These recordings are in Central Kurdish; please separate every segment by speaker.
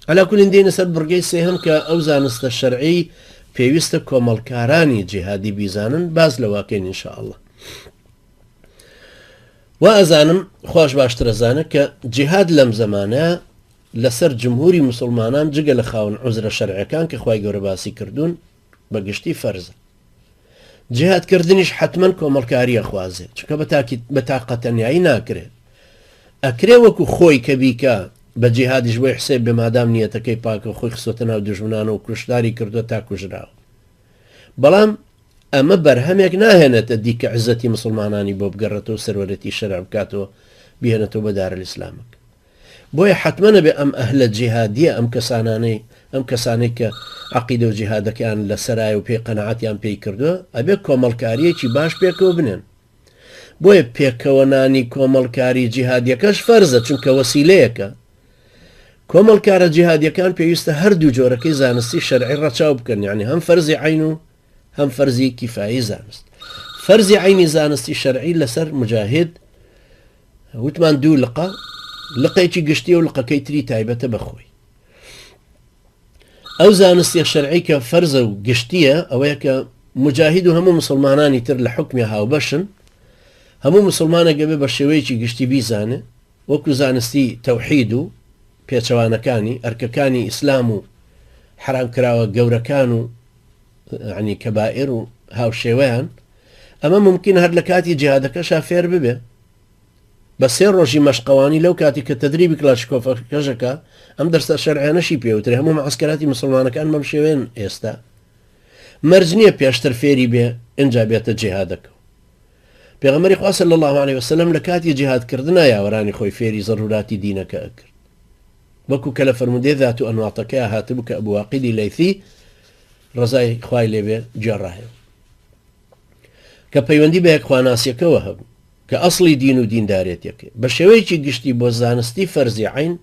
Speaker 1: على كل دين سر برقي سهم كأوزان الشرعي پێویستە کۆمەڵکارانی جیهادی بیزانن باز لەواکەین ئینشاء الله. و ئەزانم خۆش باشتر ئەزانە کە جیهاد لەم زەمانە لەسەر جمهوری مسلمانان جگە لە خاون عوزرە شەرعیەکان کە خوای گەورە باسی کردوون بەگشتی فەرزە. جیهادکردنیش حتمما کۆمەڵکاریە خوازێ چونکە بە تاقەتەنیایی ناکرێت. ئەکرێ وەکو خۆی کە بیکە بە جیهادیش بۆی حسێب بێ مادام نیەتەکەی پاکە خۆی خسۆتە ناو دژمنانە و کوشتاری کردووە تا کوژراوە. بەڵام ئەمە بەرهەمێک ناهێنێتە دیکە عزەتی مسلمانانی بۆ بگەڕێتەوە سەروەرەتی شەرع بکاتەوە بیهێنێتەوە بە دارەلئیسلامەک. بۆیە حتممەە بێ ئەم ئەهلە جیهادیە ئەم کەسانەی کە عەقیدە و جیهادەکەیان لەسەرایە و پێی قەنەعەتیان پێی کردووە ئەبێ کۆمەڵکاریەکی باش پێکەوە بنێن. بۆیە پێکەوەنانی کۆمەڵکاری جیهادیەکەش فەرزە چونکە وەسیلەیەکە. کۆمەڵکارە جیهادیەکان پێویستە هەردوو جۆرەکەی زانستی شەرعی ڕەچاو بکەن، یعنی هەم فەرزی عین و هەم فەرزی کیفایی زانست. فەرزی عینی زانستی شەرعی لەسەر مجاهد وتمان دوو لقەیەکی گشتی و لقەکەی تری تایبەتە بەخۆی. ئەو زانستی شەرعی کە فەرزە و گشتیە ئەوەیە کە مجاهد و هەموو مسلمانانی تر لە حکمی هاوبەشن، هەموو مسلمانێکە بێ بە شێوەیەکی گشتی بیزانێ وەکو زانستی تەوحید و پێچەوانەکانی ئەرکەکانی ئیسلام و حرامکراوە گەورەکان و عنی کەبائر و هاوشێوەیان. ئەمە ممکن هەر لە کاتی جیهادەکەشا فێر ببێ بە سێ ڕۆژی مەشقەوانی لەو کاتی کە تەدریبی کلاشکۆفەکەژەکە ئەم دەرسە شەرعیانەشی پێوترێ. هەموو معسکەراتی مسلمانەکان بەم شێوێن ئێستا مەرج نییە پێشتر فێری بێ ئینجا بێتە جیهادەکە. پێغەمبەری خوا صلی الله علیه وسلم لە کاتی جیهادکردنا یاوەرانی خۆی فێری زەروراتی دینەکە ئەکرد، وەکو کە لە فەرمودێ ذات و ئەنواتەکەی هاتبوو کە ئەبو واقیدی لەیثی ڕزای خوای لێبێ جێڕاهێ کە پەیوەندی بە یەکخواناسیەکەوە هەبوو کە ئەسڵی دین و دیندارێتەکە بە شێوەیەکی گشتی بۆ زانستی فەرزی عین.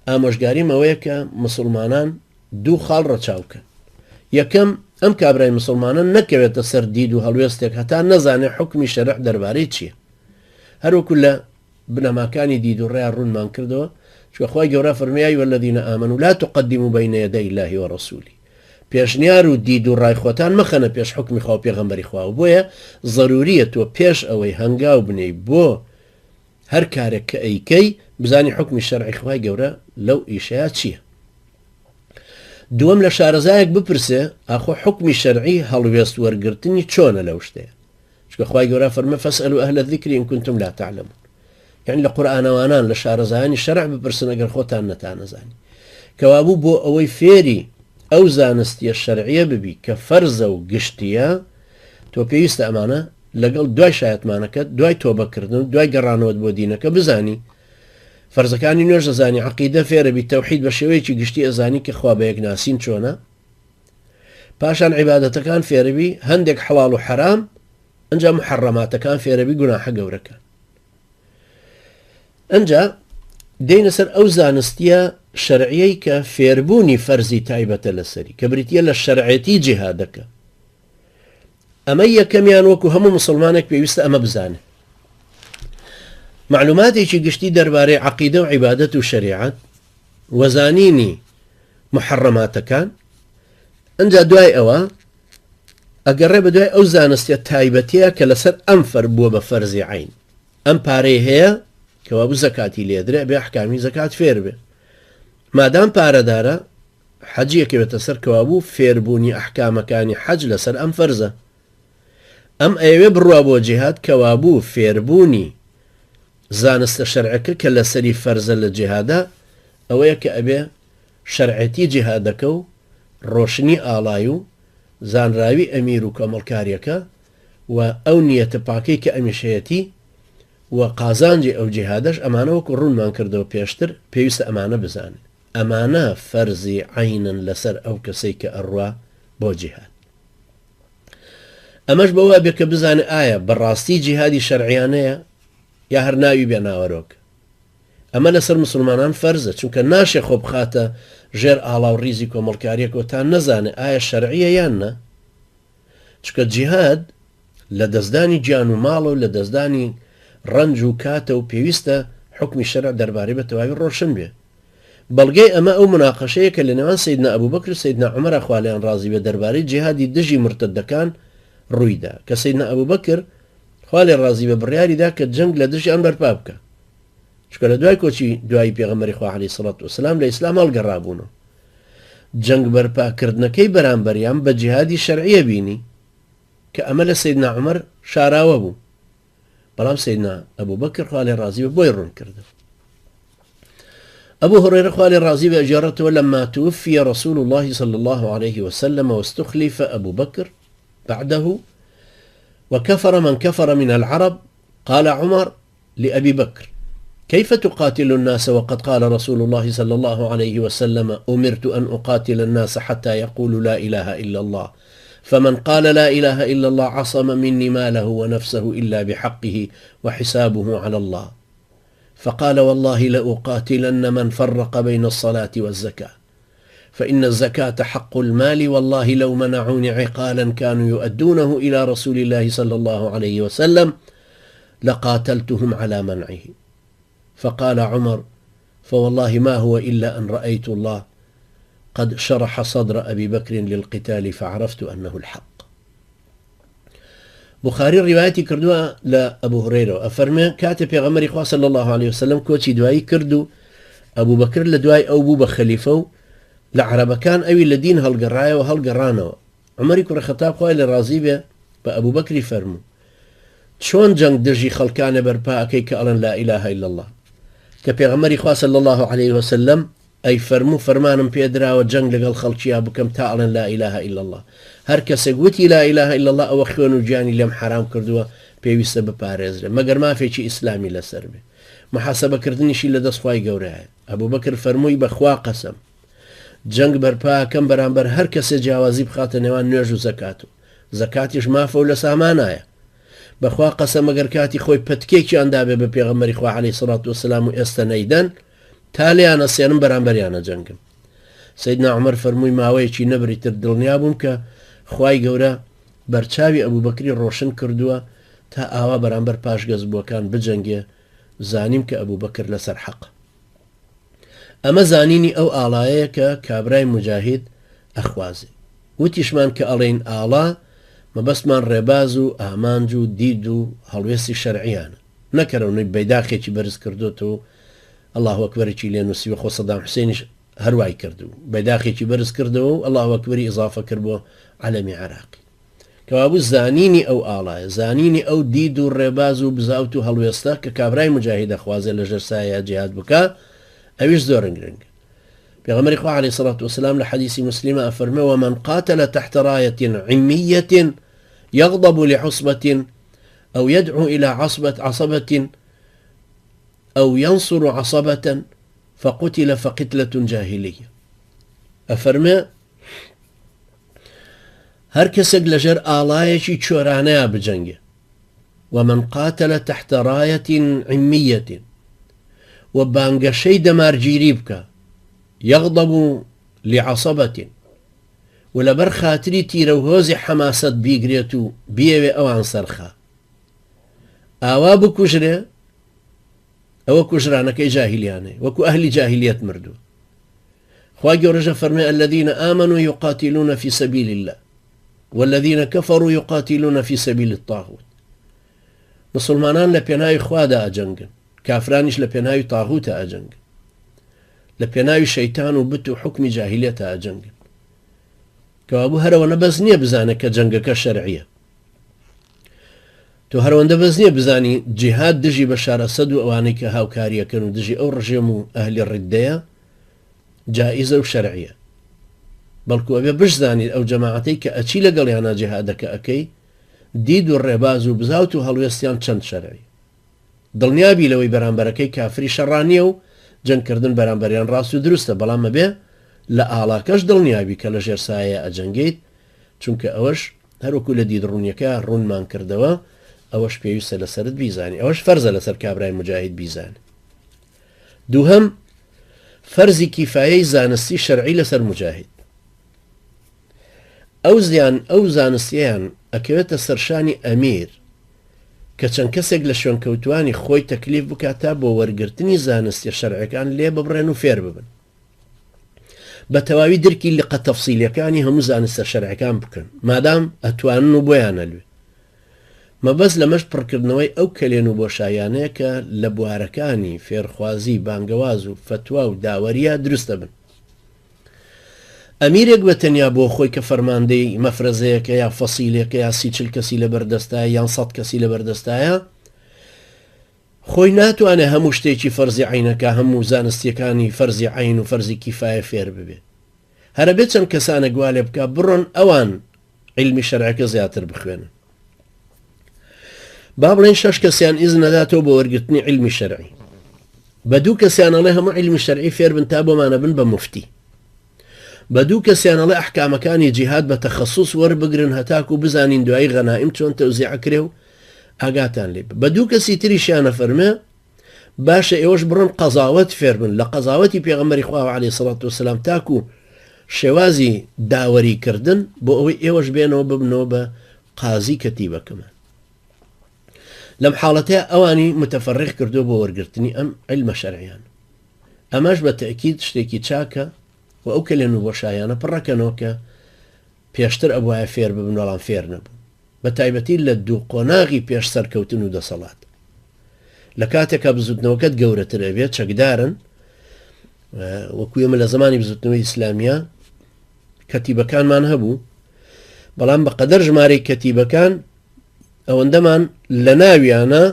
Speaker 1: ئامۆژگاریم ئەوەیە کە مسلمانان دوو خاڵ ڕەچاوکەن. یەکەم ئەم کابرای مسلمانان نەکەوێتە سەر دید و هەڵوێستێک هەتا نەزانێ حکمی شەرع دەربارەی چییە. هەروەکو لە بنەماکانی دید و ڕێیان ڕوونمان کردەوە چکە خوای گەورە فەرمێ یا ئەیوهەلەذینە ئامەنوا لا تقدموا بین یدی الله ورسوله. پێشنیار و دید و ڕای خۆتان مەخەنە پێش حکمی خوا و پێغەمبەری خوا، و بۆیە ضروریە تۆ پێش ئەوەی هەنگاو بنێی بۆ هەر کارێک کە ئەیکەی بزانی حکمی شەرعی خوای گەورە لەو ئیشەیە چییە. دووەم لە شارەزایەک بپرسێ ئاخۆ حکمی شەرعی هەڵوێست وەرگرتنی چۆنە لەو شتەیە، چکە خوای گەورە فەرمێ فەسئەلوا ئەهلە الذیکر ئین کنتم لا تعلمون. یعنی لە قورئانەوانان لە شارەزایانی شەرع بپرسن ئەگەر خۆتان نەتانەزانی. کەوابوو بۆ ئەوەی فێری ئەو زانستیە شەرعیە ببی کە فەرزە و گشتیە، تۆ پێویستە ئەمانە لەگەڵ دوای شایەتمانەکەت دوای تۆبەکردن دوای گەڕانەوەت بۆ دینەکە بزانی. فەرزەکانی نوێژ ئەزانی، عەقیدە فێرەبی، تەوحید بە شێوەیەکی گشتی ئەزانی کە خوا بە یەکناسین چۆنە. پاشان عیبادەتەکان فێرەبی، هەندێک حەڵاڵ و حەرام، ئەنجا محەڕەماتەکان فێرەبی، گوناحە گەورەکان. ئەنجا دێنە سەر ئەو زانستیە شەرعیەی کە فێربوونی فەرزی تایبەتە لەسەری کە بریتە لە شەرعەتی جیهادەکە. ئەمە یەکەمیان وەکو هەموو مسلمانێک پێویستە ئەمە بزانێت. معلوماتێکی گشتی دەربارەی عەقیدە و عیبادەت و شەریعەت، وەزانینی محەڕەماتەکان. ئەنجا دوای ئەوە ئەگەڕێ بە دوای ئەو زانستیە تایبەتەیە کە لەسەر ئەم فەر بووە بە فەرزی عین. ئەم پارەی هەیە کەوابوو زەکاتی لێدرێ بێ ئەحکامی زەکات فێر بێ. مادام پارەدارە حەجیەکەوێتە سەر کەوابوو فێربوونی ئەحکامەکانی حەج لەسەر ئەم فەرزە. ئەم ئەوێ بڕوا بۆ جیهاد کەوابوو فێربوونی زانستە شەرعەکە کە لەسەری فەرزە لە جیهادا ئەوەیە کە ئەبێ شەرعەتی جیهادەکە و ڕۆشنی ئاڵای و زانراوی ئەمیر و کۆمەڵکاریەکە و ئەو نیەتە پاکەی کە ئەمیشەیەتی و قازانجی ئەو جیهادەش ئەمانە وەکو ڕوونمان کردەوە پێشتر پێویستە ئەمانە بزانن. ئەمانە فەرزی عینن لەسەر ئەو کەسەی کە ئەڕوا بۆ جیهاد. ئەمەش بەوە بێ کە بزانێ ئایا بەڕاستی جیهادی شەرعیانەیە یا هەر ناوی بێ ناوەرۆک. ئەمە لەسەر مسلمانان فەرزە، چونکە ناشێ خۆ بخاتە ژێر ئاڵا و ڕیزی کۆمەڵکاریەکەوە تا نەزانێ ئایا شەرعیە یان نە. چونکە جیهاد لە دەستدانی گیان و ماڵ و لە دەستدانی ڕەنج و کاتە و پێویستە حکمی شەرع دەربارەی بە تەواوی ڕۆشن بێ. بەڵگەی ئەمە ئەو مناقەشەیە کە لە نێوان سەیدنا ئەبوو بەکر و سەیدنا عومەر خوالیان ڕازی بە دەربارەی جیهادی دژی مرتدەکان ڕوویدا کە سەیدنا ئەبوو بەکر خوا لێ ڕازی بە بڕیاریدا کە جەنگ لە دژیان بەرپا بکە چکە لە دوای کۆچی دوای پێغەمبەری خوا عەلەیهی سەڵات وسەلام لە ئیسلام هەڵگەڕابوونەوە جەنگ بەرپاکردنەکەی بەرامبەریان بە جیهادی شەرعیە بینی کە ئەمە لە سەیدنا عومەر شاراوە بوو بەڵام سەیدنا ئەبوو بەکر خوا لێ ڕازی بە بۆی ڕوون کردن أبو هريرة قال الرازي بأجارته لما توفي رسول الله صلى الله عليه وسلم واستخلف أبو بكر بعده وكفر من كفر من العرب قال عمر لأبي بكر كيف تقاتل الناس وقد قال رسول الله صلى الله عليه وسلم أمرت أن أقاتل الناس حتى يقولوا لا إله إلا الله فمن قال لا إله إلا الله عصم مني ماله ونفسه إلا بحقه وحسابه على الله فقال والله لأقاتلن من فرق بين الصلاة والزكاة فإن الزكاة حق المال والله لو منعوني عقالا كانوا يؤدونه إلى رسول الله صلى الله عليه وسلم لقاتلتهم على منعه فقال عمر فوالله ما هو إلا أن رأيت الله قد شرح صدر أبي بكر للقتال فعرفت أنه الحق بخاري روايتي كردوها لأبو هريرة أفرمي كاتب پیغمبر خوا صلى الله عليه وسلم كوتشي دواي كردو أبو بكر لدواي أو بو بخليفة لعرب كان أوي لدين هالقراية وهالقرانة عمر كر خطاب خواه لرازي به بأبو بكر فرمو شون جنگ دجي خلقان برپا أكي كألن لا إله إلا الله كبيغمبر خوا صلى الله عليه وسلم أي فرمو فرمانم بيدرا وجنگ لقل خلقيا بكم تألن لا إله إلا الله هر کەسێک وتی لا إله إلا الله ئەوە خوێن و گیانی لێم حرام کردووە پێویستە بپارێزرێ مەگەر مافێکی ئیسلامی لەسەر بێ محاسەبەکردنیشی لە دەست خوای گەورەیە ئەبوو بەکر فەرمووی بەخوا قەسەم جەنگ بەرپاکەم بەرامبەر هەر کەسێ جیاوازی بخاتە نێوان نوێژ و زەکات و زەکاتیش مافە و لە سامانایە بەخوا قەسەم ئەگەر کاتی خۆی پەتکێکیان دابێ بە پێغەمبەری خوا عەلەیهی سەڵات وسەلام و ئێستا نەیدەن تا لێیانە سێنم بەرامبەریانە جەنگم سەیدنا عومەر فەرمووی ماوەیەکی نەبری تر دڵنیا بووم کە خوای گەورە بەرچاوی ئەبوو بەکری ڕۆشن کردووە تا ئاوا بەرامبەر پاشگەز بووەکان بجەنگێ زانیم کە ئەبوو بەکر لەسەر حەق ئەمە زانینی ئەو ئاڵایەیە کە کابرای مجاهید ئەخوازێ وتیشمان کە ئەڵێن ئاڵا مەبەستمان ڕێباز و ئامانج و دید و هەڵوێستی شەرعیانە نەکەرەونەی بەیداخێکی بەرز کردوتەوە الله ئەکبەرێکی لێ نووسیوە خۆ سەدام حوسێنیش هەروای کردو بەیداخێکی بەرز کردەوە و الله ئەکبەری ئیزافە کرد بۆ عەلەمی عراقی کەوابوو زانینی ئەو ئاڵایە زانینی ئەو دید و ڕێباز و بزاوت و هەڵوێستا کە کابرای مجاهید ئەخوازێ لەژێر سایە جیهاد بکە ئەویش زۆر گرنگە پێغەمبەری خوا عەلەیهی سەڵات وسەلام لە حەدیسی مسلمە ئەفەرمێ ومن قاتل تحت راية عمية يغضب لعصبة أو يدعو إلى عصبة أو ينصر عصبة فقتل فقتلة جاهلية أفرمي هر کەسێک لەژێر ئاڵایەکی چۆرانەیە بجەنگێ ومن قاتل تحت راية عمية و بانگەشەی دەمارگیری بکە يغضب لعصبة و لەبەر خاتری تیرە و هۆزی حەماسەت بیگرێت و بیەوێ ئەوان سەرخا ئاوا بکوژرێ ئەوە کوژرانەکەی جاهلیانەیە وەکو ئەهلی جاهلیەت مردووە خوا گەورەژە فەرمێ الذين آمنوا يقاتلون في سبيل الله والذين كفروا يقاتلون في سبيل الطاغوت مسلمانان لە پێناوی خوادا ئەجەنگن کافرانیش لە پێناوی تاغوتە ئەجەنگن لە پێناوی شەیتان و بت و حکمی جاهلیەتە ئەجەنگن کەوابوو هەرەوە نەبەس نییە بزانە کە جەنگەکە شەرعیە تۆ هەرەوەندە بەس نییە بزانی جیهاد دژی بە شارەسەد و ئەوانەی کە هاوکاریەکەن و دژی ئەو ڕژێم و ئەهلی ڕیدەیە جائزە و شەرعیە بەڵکو ئەبێ بشزانیت ئەو جەماعەتەی کە ئەچی لەگەڵیانە جیهادەکە ئەەکەی دید و ڕێباز و بزاوت و هەڵوێستیان چەند شەرعی دڵنیابی لەوەی بەرامبەرەکەی کافری شەڕانیە و جەنگکردن بەرامبەریان ڕاست و دروستە بەڵام ئەبێ لە ئاڵاکەش دڵنیابی کە لە ژێر سایە ئەجەنگیت چونکە ئەوەش هەروەکو لە دید ڕوونیەکە ڕوونمان کردەوە ئەوەش پێویستە لەسەرت بیزانی ئەوەش فەرزە لەسەر کابرای مجاهید بیزانێ دووهەم فەرزی کیفایەی زانستی شەرعی لەسەر مجاهید ئەو زانستیان ئەکەوێتە سەرشانی ئەمیر کە چەند کەسێک لە شوێنکەوتوانی خۆی تەکلیف بکاتە بۆ وەرگرتنی زانستی شەرعەکان لێ ببڕێن و فێر ببن بتواوي دركي اللي قد تفصيل يعني هم زانست الشرع كان بكن ما دام اتوانو بويانا لوي ما بس لمش بركردنوي او كلينو بوشايانيك لبواركاني فيرخوازي بانگوازو فتواو داوريا درست بن ئەمیرێک بە تەنیا بۆ خۆی کە فەرماندەی مەفرەزەیەکە یا فەسیلێکە یا 30 کەسی لە بەردەستایە یان 100 کەسی لە بەردەستایە خۆی ناتوانێت هەموو شتێکی فەرزی عینەکە هەموو زانستیەکانی فەرزی عین و فەرزی کیفایە فێر ببێ هەرە بێت چەند کەسانە گوالێ بکە بڕۆن ئەوان علمی شەرعەکە زیاتر بخوێنن با بڵێن 6 کەسیان ئیزن نەداتەوە بۆ وەرگرتنی علمی شەرعی بە 2 کەسیانەڵێ هەموو علمی شەرعی فێر بن تا بۆمانە بن بە موفتی بدو کەسیانەڵێ ئەحکامەکانی جیهاد بە تەخەسوس وەربگرن هەتاکو بزانین دوای غەنائیم چۆن تەوزیع کرێ و ئاگاتان لێ بە 2 کەسی تریشیانە فەرمێ باشە ئێوەش بڕن قەزاوەت فێر بن لە قەزاوەتی پێغەمبەری خوا عەلەیهی سەڵات وسەلام تاکو شێوازی داوەریکردن بۆ ئەوەی ئێوەش بێنەوە ببنەوە بە قازی کەتیبەکەمان لەم حاڵەتەیە ئەوانی متەفەرق کردو بۆ وەرگرتنی ئەم علمە شەرعیان ئەمەش بە تەئکید شتێکی چاکە و ئەو کەلێن و بۆشایانە پڕەکەنەوە کە پێشتر ئەبوایە فێر ببن وەڵام فێر نەبوو بە تایبەتی لە دوو قۆناغی پێش سەرکەوتن و دەسەڵات لە کاتێکە بزوتنەوەکەت گەورەتر ئەبێت چەکدارن وەکو ئێمە لە زمانی بزوتنەوەی ئیسلامیە کەتیبەکانمان هەبوو بەڵام بە قەدەر ژمارەی کەتیبەکان ئەوەندەمان لە ناویانە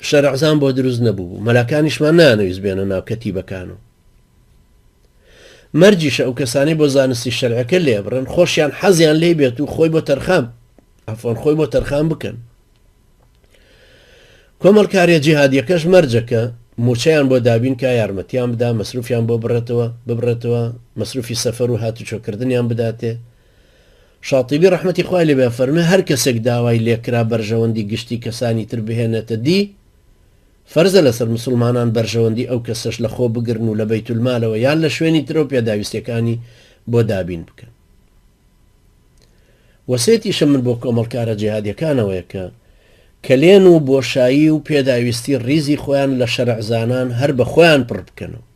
Speaker 1: شەرعزان بۆ دروست نەبوو مەلاکانیشمان نانەویست بێنە ناو کەتیبەکانەوە مەرجیشە ئەو کەسانی بۆ زانستی شەرعەکە لێ بڕن خۆشیان حەزیان لێ بێت و خۆی بۆ تەرخان ئەفۆن خۆی بۆ تەرخان بکەن کۆمەڵکاریە جیهادیەکەش مەرجەکە موچەیان بۆ دابین کا یارمەتیان بدا مەسروفیان بۆ ببڕێتەوە مەسروفی سەفەر و هاتوچۆکردنیان بداتێ شاتیبی ڕەحمەتی خوای لێ بێ فەرمێ هەر کەسێک داوای لێکرا بەرژەوەندی گشتی کەسانی تر بهێنێتە دی فەرزە لەسەر مسلمانان بەرژەوەندی ئەو کەسەش لە خۆ بگرن و لە بەیت المالەوە یان لە شوێنی ترۆ پێداویستەکانی بۆ دابین بکەن وەسێتیشە من بۆ کۆمەڵکارە جیهادیەکانەوەیە کە کەلێن و بۆشایی و پێداویستی ڕیزی خۆیان لە شەرعزانان هەر بە خۆیان پڕ بکەنەوە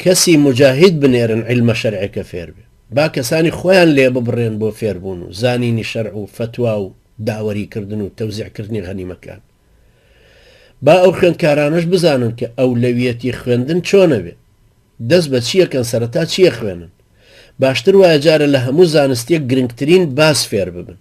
Speaker 1: کەسی مجاهید بنێرن علمە شەرعەکە فێر بێ با کەسانی خۆیان لێ ببڕێن بۆ فێربوون و زانینی شەرع و فتوا و داوەریکردن و تەوزیعکردنی غەنیمەکان با ئەو خوێندکارانەش بزانن کە ئەولەویەتی خوێندن چۆنە بێ دەست بە چیەکەن سەرەتا چیە خوێنن باشتر وایە جارە لە هەموو زانستیەک گرنگترین باس فێر ببن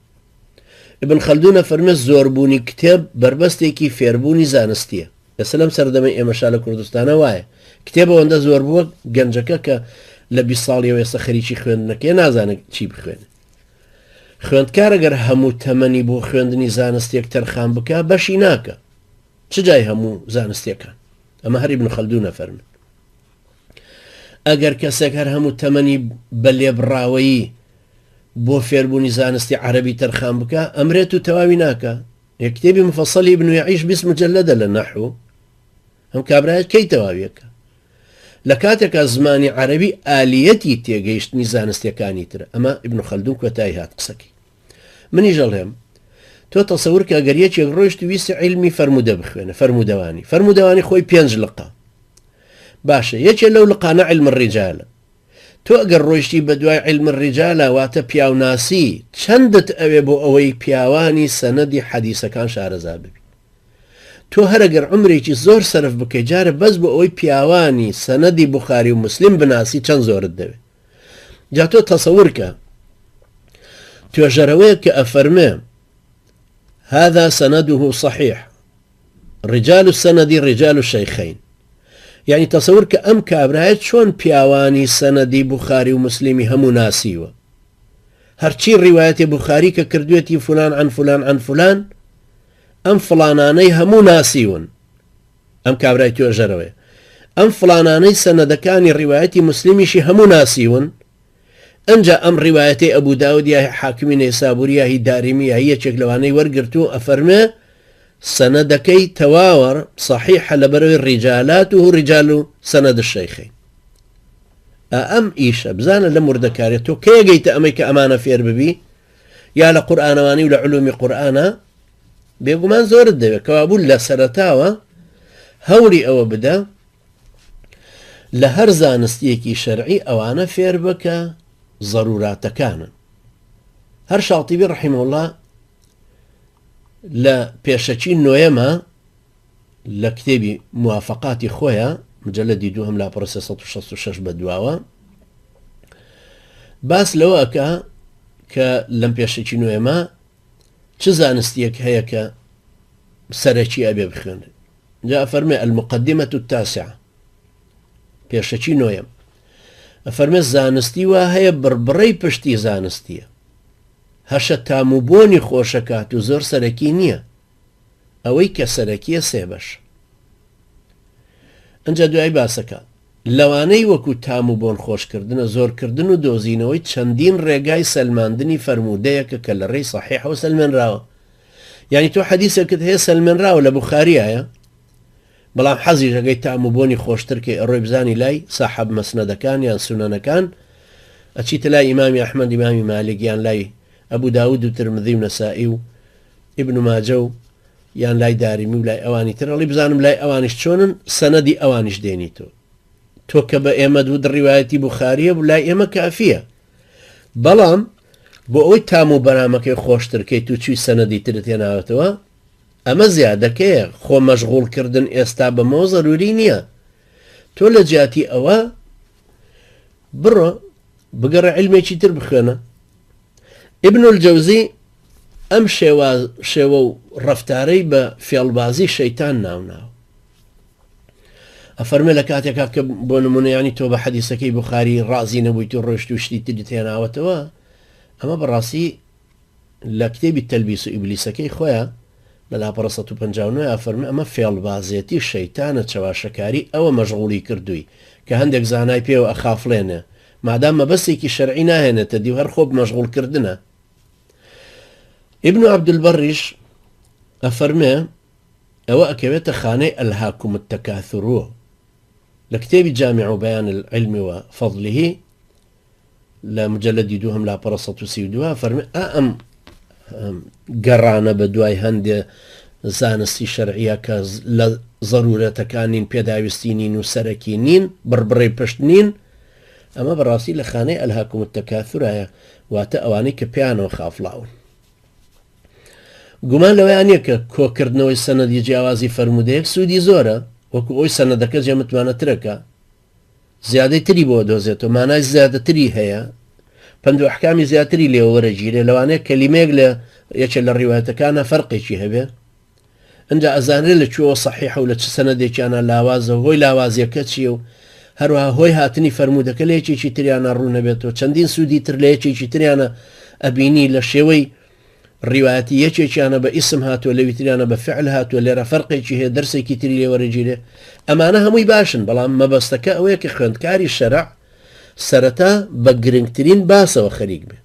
Speaker 1: ابن خەلدونە فەرمێ زۆربوونی کتێب بربەستێکی فێربوونی زانستیە لەسەر لەم سەردەمەی ئێمەشا لە کوردستانە وایە کتێب ئەوەندە زۆر بووە گەنجەکە کە لە 20 ساڵیەوە ئێستا خەریکی خوێندنەکەی نازانێت چی بخوێنێ خوێندکار ئەگەر هەموو تەمەنی بۆ خوێندنی زانستێک تەرخان بکە بەشی ناکە چ جای هەموو زانستیەکان ئەمە هەر ابن خەلدونە فەرمێ ئەگەر کەسێک هەر هەموو تەمەنی بە لێبڕاوەیی بۆ فێربوونی زانستی عەرەبی تەرخان بکە ئەمرێت و تەواوی ناکە کتێبی مفەسەلی ابن یعیش 20 مجەلەدە لە نەحو ئەم کابرایەت کەی تەواویەکە لە کاتێکە زمانی عەرەبی ئالیەتی تێگەیشتنی زانستیەکانی ترە ئەمە ابن خەلدون کۆتایی هات قسەکەی منیش دەڵێم تۆ تەسەور کە ئەگەر یەکێک ڕۆیشت و ویستی علمی فەرمودە بخوێنە فەرمودەوانی خۆی 5 لقا باشە یەکێ لەو لقانە علم الرجالە تۆ ئەگەر ڕۆیشتی بە دوای علم الرجالە واتە پیاوناسی چەندت ئەوێ بۆ ئەوەی پیاوانی سەنەدی حەدیسەکان شارەزا ببی تۆ هەرەگەر عمرێکی زۆر سەرف بکەی جارە بەس بۆ ئەوەی پیاوانی سەنەدی بوخاری و مسلم بناسی چەند زۆرت دەوێت جا تۆ تەسەور کە توێژەرەوەیە کە ئەفەرمێ هذا سنده صحيح رجال السند رجال الشيخين يعني تصور كأم كابرايت شون بياواني سندي بخاري ومسلمي همو ناسيوه هرچی رواية بخاري كردويتي فلان عن فلان عن فلان ام فلاناني همو ناسيون ام كابرايت يؤجروه ام فلاناني سندكاني رواية مسلمي شي همو ناسيون انجا ام رواية ابو داود يا حاكمي نيسابوري يا دارمي يا تشكلواني ورقرتو افرمه سندكي تواور صحيح لبروي رجالاته رجال سند الشيخين ام ايش بزانا لمردكاريتو كي جيت اميك امانه فير ببي يا لقران واني ولا علوم قران بيغمان زور الدبي كوابول لا سرتاوا هوري او بدا لهر زانستيكي شرعي أوانا فير بك ضروراتكان. هر شاطبي رحمه الله لا بيشتشي نويما لكتابي موافقاتي خويا مجلد دوهم لا برسي 166 بدواوة باس لو أكا كلم بيشتشي نويما چه زانستيك هيك سرچي أبي بخير. جاء فرمي المقدمة التاسعة بيشتشي نويم فرمي زانستي وهي بربري پشتی زانستية هەشە تاموبۆنی خۆشەکات و زۆر سەرەکی نییە ئەوەی کە سەرەکیە سێ بەش. ئەنجا دوای باسەکە لەوانەی وەکو تاموبۆن خۆشکردنە زۆرکردن و دۆزینەوەی چەندین ڕێگای سەلماندنی فەرموودەیەکە کە لە ڕێی سەحیحەوە سەلمێنراوە. یعنی تۆ حەدیثێکت هەیە سەلمێنراوە لە بوخاریایە بەڵام حەزی ژەگەی تاموبۆنی خۆشتر کە ئەڕۆی بزانی لای ساحەب مەسنەدەکان یان سونەنەکان ئەچیتە لای ئیمامی ئەحمەد ئیمامی مالک یان لای ئەبوو داود و ترمذی و نەسائی و ئیبن ماجە و یان لای دارمی و لای ئەوانی تر ئەڵی بزانم لای ئەوانیش چۆنن سەنەدی ئەوانیش دێنی تۆ کە بە ئێمە دوو ڕیوایەتی بوخاریە بوو لای ئێمە کافیە بەڵام بۆ ئەوەی تام و بەرامەکەی خۆشترکەیت و چوی سەنەدی ترت هێناوەتەوە ئەمە زیادەکەیە خۆ مەشغوڵکردن ئێستا بەمەوە ضروری نییە. تۆ لە جیاتی ئەوە بڕۆ بگەڕە عیلمێکی تر بخوێنە. ابن الجوزي ئەم شێوە و ڕەفتارەی بە فێڵبازی شەیتان ناوناو ئەفەرمێ لە کاتێکا کە بۆ نمونەیانی تۆ بە حەدیسەکەی بوخاری ڕازی نەبوویت و ڕۆشت و شتی تری تێناوەتەوە ئەمە بەڕاستی لە کتێبی تەلبیس و ئیبلیسەکەی خۆیە لە لاپەڕە 159 ئەفەرمێ ئەمە فێڵبازێتی شەیتانە چەواشەکاری ئەوە مەشغوڵی کردووی کە هەندێک زانای پێوە ئەخافڵێنێ مادام مەبەستێکی شەرعی ناهێنێتە دی هەر خۆ مەشغوڵکردنە. ابن عبد البرش أفرمي أو أكويت خاني ألهاكم التكاثر لكتاب جامع بيان العلم وفضله لا مجلد يدوهم لا برصة سيدوها فرمي أم قرانا بدواي هند زانستي شرعية كضرورة كانين بيداوستينين وسركينين بربري بشتنين أما براسي لخاني ألهاكم التكاثر واتا أواني كبيانو خافلاون گومان لەوەیانە کە کۆکردنەوەی سەنەدی جیاوازی فەرموودەیەک سوودی زۆرە وەکو ئەوی سەنەدەکە جێمتوانەترەکە زیادەی تری بۆ دۆزێتەوە مانای زیادەتری هەیە پند و ئەحکامی زیاتری لێوە وەرەگیرێ لەوانەیە کەلیمەیەک لە یەکێک لە ڕیوایەتەکانە فەرقێکی هەبێ ئەنجا ئەزانرێ لە کوێوە سەحیحە و لە چ سەنەدێکیانە لاوازە هۆی لاوازیەکە چیە و هەروەها هۆی هاتنی فەرموودەکە لە یەکێکی تریانە ڕوونەبێتەوە چەندین سوودی تر لە یەکێکی تریانە ئەبینی لە شێوەی ڕیوایەتی یەکێکیانە بە ئیسم هاتووە لەوی تریانە بە فعل هاتووە لێرە فەرقێکی هەیە دەرسێکی تری لێوەرەگیرێ ئەمانە هەمووی باشن بەڵام مەبەستەکە ئەوەیە کە خوێندکاری شەرع سەرەتا بە گرنگترین باسەوە خەریک بێ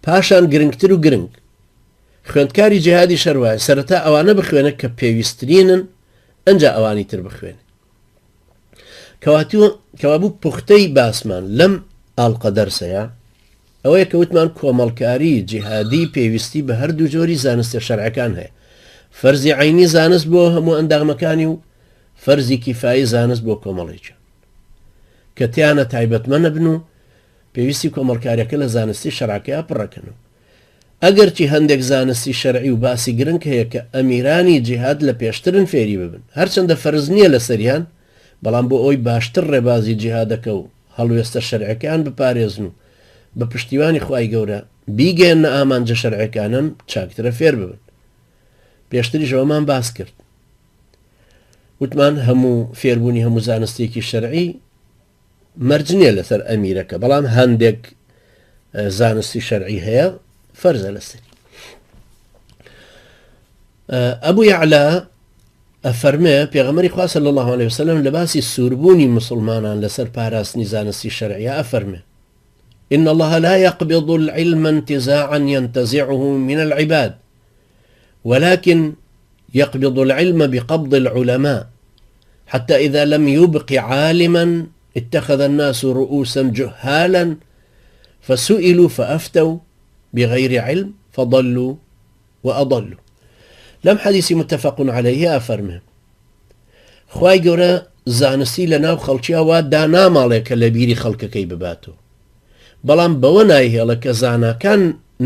Speaker 1: پاشان گرنگتر و گرنگ خوێندکاری جیهادی شەروایە سەرەتا ئەوانە بخوێنە کە پێویستترینن ئەنجا ئەوانی تر بخوێنێ کەوابوو پوختەی باسمان لەم ئاڵقە دەرسەیە ئەوەیە کە وتمان کۆمەڵکاری جیهادی پێویستی بە هەردوو جۆری زانستە شەرعەکان هەیە فەرزی عینی زانست بۆ هەموو ئەندامەکانی و فەرزی کیفایی زانست بۆ کۆمەڵێکی کە تیانە تایبەتمەنە بن و پێویستی کۆمەڵکاریەکە لە زانستی شەرعەکەیە پڕەکەن و ئەگەرچی هەندێک زانستی شەرعی و باسی گرنگ هەیە کە ئەمیرانی جیهاد لە پێشترن فێری ببن هەرچەندە فەرز نییە لە سەریان بەڵام بۆ ئەوی باشتر ڕێبازی جیهادەکە و هەڵوێستە شەرعەکان بپارێزن و بە پشتیوانی خوای گەورە بیگەێنە ئامانجە شەرعەکانن چاکترە فێر ببن پێشتریش ئەوەمان باس کرد وتمان هەموو فێربوونی هەموو زانستێکی شەرعی مەرج نییە لەسەر ئەمیرەکە بەڵام هەندێک زانستی شەرعی هەیە فەرزە لەسەری ئەبوو یەعلا ئەفەرمێ پێغەمبەری خوا صلی الله علیه وسلم لە باسی سووربوونی مسلمانان لەسەر پاراستنی زانستی شەرعیە ئەفەرمێ إن الله لا يقبض العلم انتزاعا ينتزعه من العباد ولكن يقبض العلم بقبض العلماء حتى إذا لم يبق عالما اتخذ الناس رؤوسا جهالا فسئلوا فأفتوا بغير علم فضلوا وأضلوا لم حديث متفق عليه أفرمه خواي گەورە زانستی لە ناو خەڵکییا وا داناماڵێکە لە بیری خەڵکەکەی بباتەوە بەڵام بەوە نایهێڵە کە زاناکان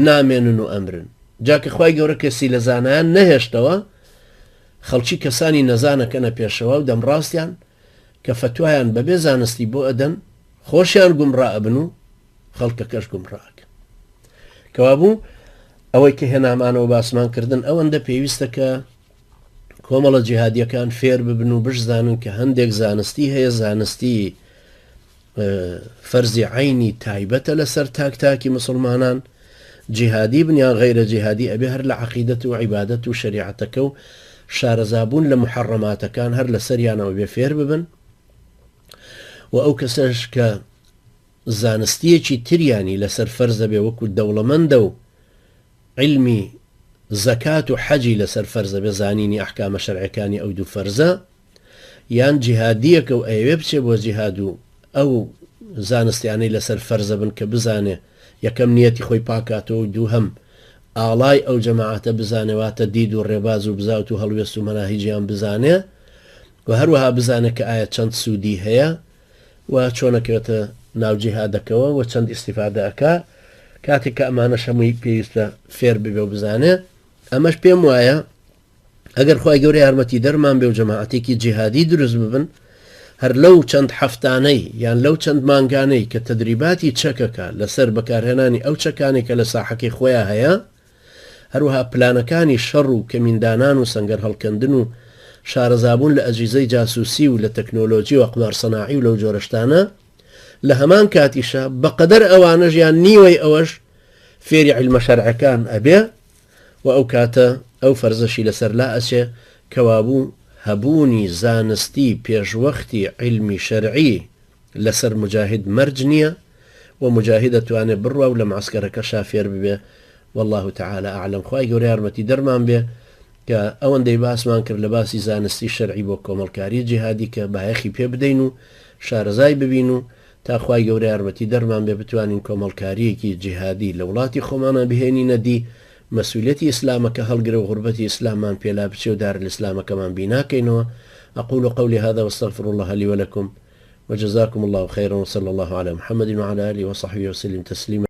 Speaker 1: نامێنن و ئەمرن جاکە خوای گەورە کەسی لە زانایان نەهێشتەوە خەڵکی کەسانی نەزانەکەنە پێشەوە و دەمڕاستیان کە فتوایان بەبێ زانستی بۆ ئەدەن خۆشیان گومڕا ئەبن و خەڵکەکەش گومڕاکە کەوابوو ئەوەی کە هێنامانەوە باسمان کردن ئەوەندە پێویستە کە کۆمەڵە جیهادیەکان فێر ببن و بشزانن کە هەندێک زانستی هەیە زانستی فەرزی عینی تایبەتە لەسەر تاکتاکی مسلمانان جیهادی بنیان غیرە جیهادی ئەبێ هەر لە عەقیدەت و عیبادەت و شەریعەتەکە و شارەزابوون لە محەڕەماتەکان هەر لە سەریانەوە بێ فێر ببن و ئەو کەسەش کە زانستیەکی تریانی لەسەر فەرزە بێ وەکو دەوڵەمەندە و علمی زەکات و حەجی لەسەر فەرزە بێ زانینی ئەحکامە شەرعیەکانی ئەو دوو فەرزە یان جیهادیەکە و ئەوێ بچێ بۆ جیهاد و ئەو زانستیانەی لەسەر فەرزە بن کە بزانێ یەکەم نیەتی خۆی پاکاتەوە و دووهەم ئاڵای ئەو جەماعەتە بزانێواتە دید و ڕێباز و بزاوت و هەڵوێست و مەناهیجیان بزانێ و هەروەها بزانێت کە ئایا چەند سوودی هەیە و چۆنەکەوێتە ناو جیهادەکەوە و چەند ئیستیفادە ئەکا کاتێک کە ئەمانەش هەمووی پێویستە فێر ببێ و بزانێ ئەمەش پێم وایە ئەگەر خوای گەورە یارمەتی دەرمان بێ و جەماعەتێکی جیهادی دروست ببن هەر لەو چەند حەفتانەی یان لەو چەند مانگانەی کە تەدریباتی چەکەکە لەسەر بەکارهێنانی ئەو چەکانی کە لە ساحەکەی خۆیان هەیە هەروەها پلانەکانی شەڕ و کەمیندانان و سەنگەر هەڵکەندن و شارەزابوون لە ئەجیزەی جاسوسی و لە تەکنۆلۆژی و ئەقمار سەناعی و لەو جۆرەشتانە لە هەمان کاتیشە بەقەدەر ئەوانەش یان نیوەی ئەوەش فێری عیلمە شەرعەکان ئەبێ و ئەو کاتە ئەو فەرزەشی لەسەر لا ئەچێ کەوابوو هەبوونی زانستی پێشوەختی علمی شەرعی لەسەر مجاهد مەرج نییە و مجاهد دەتوانێت بڕوا و لە معسکەرەکە شافێر ببێ والله تعالى أعلم خوای گەورە یارمەتی دەرمان بێ کە ئەوەندەی باسمان کرد لە باسی زانستی شەرعی بۆ کۆمەڵکاری جیهادی کە بایەخی پێ بدەین و شارەزای ببین و تا خوای گەورە یارمەتی دەرمان بێ بتوانین کۆمەڵکاریەکی جیهادی لە وڵاتی خۆمانە بهێنینە دی مەسئولیەتی ئیسلامەکە هەڵگرە و غوربەتی ئیسلامان پێلا بچێ و دار الإسلامەکەمان بیناکەینەوە أقول قولي هذا واستغفر الله لي ولكم وجزاكم الله خيرا وصلى الله على محمد وعلى آله وصحبه وسلم تسليما